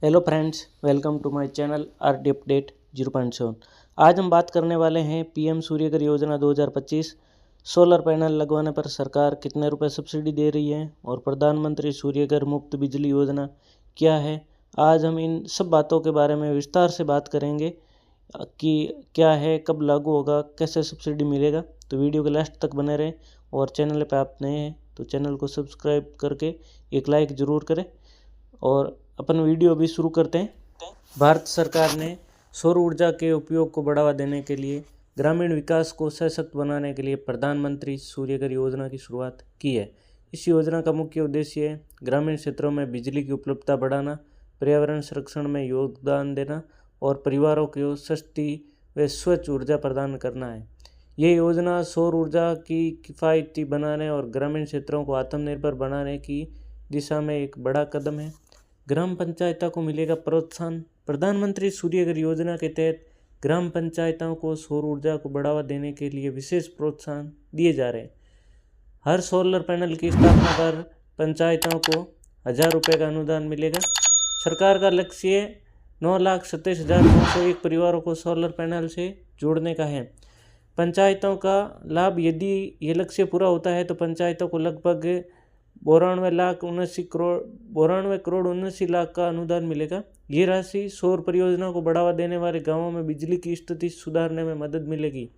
Hello friends, welcome to my channel RT update 0.7। आज हम बात करने वाले हैं पीएम सूर्यघर योजना 2025। सोलर पैनल लगवाने पर सरकार कितने रुपए सब्सिडी दे रही है और प्रधानमंत्री सूर्यघर मुफ्त बिजली योजना क्या है। आज हम इन सब बातों के बारे में विस्तार से बात करेंगे कि क्या है, कब लागू होगा, कैसे सब्सिडी मिलेगा। तो वीडियो के लास्ट तक बने रहें और चैनल पर आप नए हैं तो चैनल को सब्सक्राइब करके एक लाइक ज़रूर करें। और अपन वीडियो भी शुरू करते हैं। भारत सरकार ने सौर ऊर्जा के उपयोग को बढ़ावा देने के लिए ग्रामीण विकास को सशक्त बनाने के लिए प्रधानमंत्री सूर्यघर योजना की शुरुआत की है। इस योजना का मुख्य उद्देश्य है ग्रामीण क्षेत्रों में बिजली की उपलब्धता बढ़ाना, पर्यावरण संरक्षण में योगदान देना और परिवारों को सस्ती व स्वच्छ ऊर्जा प्रदान करना है। ये योजना सौर ऊर्जा की किफ़ायती बनाने और ग्रामीण क्षेत्रों को आत्मनिर्भर बनाने की दिशा में एक बड़ा कदम है। ग्राम पंचायतों को मिलेगा प्रोत्साहन। प्रधानमंत्री सूर्यघर योजना के तहत ग्राम पंचायतों को सौर ऊर्जा को बढ़ावा देने के लिए विशेष प्रोत्साहन दिए जा रहे हैं। हर सोलर पैनल की स्थापना पर पंचायतों को 1000 रुपये का अनुदान मिलेगा। सरकार का लक्ष्य 9,27,901 परिवारों को सोलर पैनल से जोड़ने का है। पंचायतों का लाभ, यदि ये लक्ष्य पूरा होता है तो पंचायतों को लगभग 92 करोड़ 79 लाख का अनुदान मिलेगा। ये राशि सौर परियोजना को बढ़ावा देने वाले गांवों में बिजली की स्थिति सुधारने में मदद मिलेगी।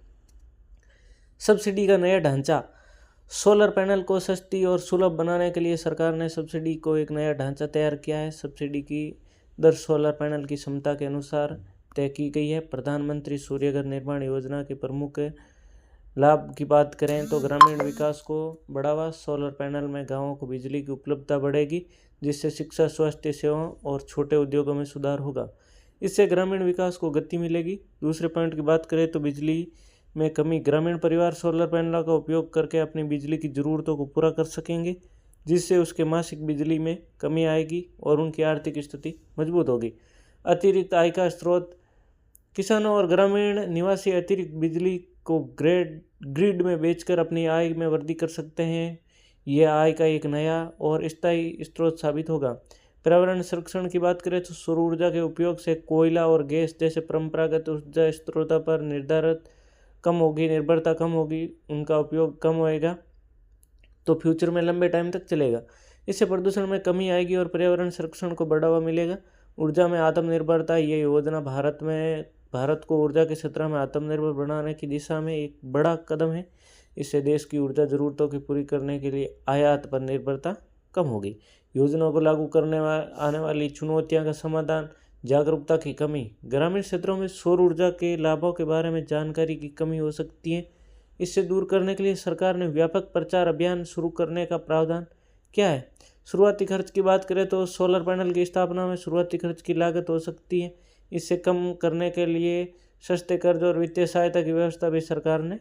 सब्सिडी का नया ढांचा। सोलर पैनल को सस्ती और सुलभ बनाने के लिए सरकार ने सब्सिडी को एक नया ढांचा तैयार किया है। सब्सिडी की दर सोलर पैनल की क्षमता के अनुसार तय की गई है। प्रधानमंत्री सूर्यघर निर्माण योजना के प्रमुख लाभ की बात करें तो ग्रामीण विकास को बढ़ावा। सोलर पैनल में गांवों को बिजली की उपलब्धता बढ़ेगी, जिससे शिक्षा, स्वास्थ्य सेवाओं और छोटे उद्योगों में सुधार होगा। इससे ग्रामीण विकास को गति मिलेगी। दूसरे पॉइंट की बात करें तो बिजली में कमी। ग्रामीण परिवार सोलर पैनलों का उपयोग करके अपनी बिजली की ज़रूरतों को पूरा कर सकेंगे, जिससे उसके मासिक बिजली में कमी आएगी और उनकी आर्थिक स्थिति मजबूत होगी। अतिरिक्त आय का स्रोत। किसानों और ग्रामीण निवासी अतिरिक्त बिजली को ग्रिड में बेचकर अपनी आय में वृद्धि कर सकते हैं। यह आय का एक नया और स्थायी स्रोत साबित होगा। पर्यावरण संरक्षण की बात करें तो सौर ऊर्जा के उपयोग से कोयला और गैस जैसे परंपरागत ऊर्जा स्रोतों पर निर्भरता कम होगी, उनका उपयोग कम होएगा तो फ्यूचर में लंबे टाइम तक चलेगा। इससे प्रदूषण में कमी आएगी और पर्यावरण संरक्षण को बढ़ावा मिलेगा। ऊर्जा में आत्मनिर्भरता। ये योजना भारत को ऊर्जा के क्षेत्र में आत्मनिर्भर बनाने की दिशा में एक बड़ा कदम है। इससे देश की ऊर्जा ज़रूरतों की पूरी करने के लिए आयात पर निर्भरता कम होगी। योजना को लागू करने आने वाली चुनौतियों का समाधान। जागरूकता की कमी। ग्रामीण क्षेत्रों में सौर ऊर्जा के लाभों के बारे में जानकारी की कमी हो सकती है। इससे दूर करने के लिए सरकार ने व्यापक प्रचार अभियान शुरू करने का प्रावधान किया है। शुरुआती खर्च की बात करें तो सोलर पैनल की स्थापना में शुरुआती खर्च की लागत हो सकती है। इससे कम करने के लिए सस्ते कर्ज और वित्तीय सहायता की व्यवस्था भी सरकार ने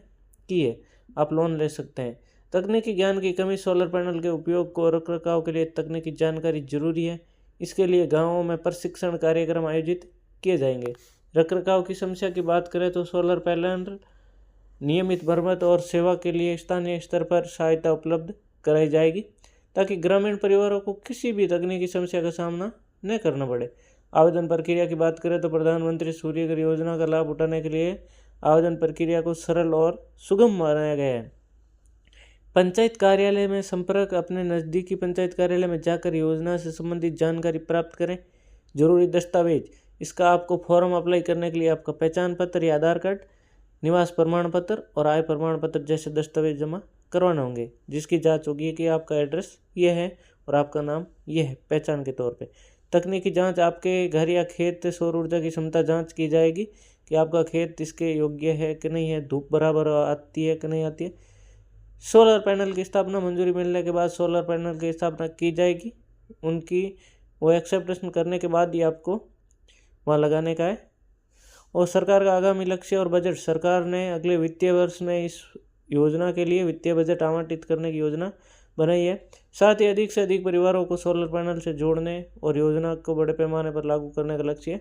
की है। आप लोन ले सकते हैं। तकनीकी ज्ञान की कमी। सोलर पैनल के उपयोग को रखरखाव के लिए तकनीकी जानकारी जरूरी है। इसके लिए गांवों में प्रशिक्षण कार्यक्रम आयोजित किए जाएंगे। रखरखाव की समस्या की बात करें तो सोलर पैनल नियमित मरम्मत और सेवा के लिए स्थानीय स्तर पर सहायता उपलब्ध कराई जाएगी, ताकि ग्रामीण परिवारों को किसी भी तकनीकी समस्या का सामना न करना पड़े। आवेदन प्रक्रिया की बात करें तो प्रधानमंत्री सूर्यघर योजना का लाभ उठाने के लिए आवेदन प्रक्रिया को सरल और सुगम बनाया गया है। पंचायत कार्यालय में संपर्क। अपने नज़दीकी पंचायत कार्यालय में जाकर योजना से संबंधित जानकारी प्राप्त करें। जरूरी दस्तावेज। इसका आपको फॉर्म अप्लाई करने के लिए आपका पहचान पत्र या आधार कार्ड, निवास प्रमाण पत्र और आय प्रमाण पत्र जैसे दस्तावेज जमा करवाने होंगे, जिसकी जांच होगी कि आपका एड्रेस ये है और आपका नाम ये है पहचान के तौर पे। तकनीकी जांच। आपके घर या खेत सौर ऊर्जा की क्षमता जांच की जाएगी कि आपका खेत इसके योग्य है कि नहीं है, धूप बराबर आती है कि नहीं आती है। सोलर पैनल की स्थापना। मंजूरी मिलने के बाद सोलर पैनल की स्थापना की जाएगी। उनकी वो एक्सेप्टेशन करने के बाद ही आपको वहाँ लगाने का है। और सरकार का आगामी लक्ष्य और बजट। सरकार ने अगले वित्तीय वर्ष में इस योजना के लिए वित्तीय बजट आवंटित करने की योजना बनाई है। साथ ही अधिक से अधिक परिवारों को सोलर पैनल से जोड़ने और योजना को बड़े पैमाने पर लागू करने का लक्ष्य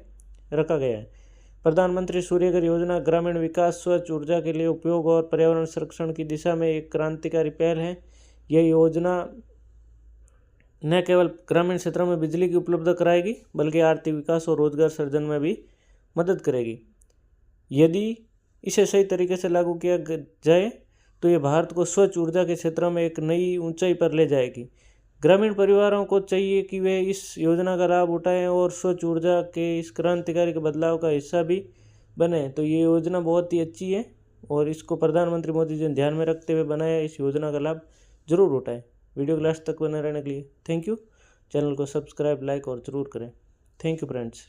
रखा गया है। प्रधानमंत्री सूर्यघर योजना ग्रामीण विकास, स्वच्छ ऊर्जा के लिए उपयोग और पर्यावरण संरक्षण की दिशा में एक क्रांतिकारी पहल है। यह योजना न केवल ग्रामीण क्षेत्रों में बिजली की उपलब्ध कराएगी बल्कि आर्थिक विकास और रोजगार सृजन में भी मदद करेगी। यदि इसे सही तरीके से लागू किया जाए तो ये भारत को स्वच्छ ऊर्जा के क्षेत्र में एक नई ऊंचाई पर ले जाएगी। ग्रामीण परिवारों को चाहिए कि वे इस योजना का लाभ उठाएं और स्वच्छ ऊर्जा के इस क्रांतिकारी बदलाव का हिस्सा भी बने। तो ये योजना बहुत ही अच्छी है और इसको प्रधानमंत्री मोदी जी ने ध्यान में रखते हुए बनाया। इस योजना का लाभ जरूर उठाएं। वीडियो को लास्ट तक बने रहने के लिए थैंक यू। चैनल को सब्सक्राइब, लाइक और ज़रूर करें। Thank you friends.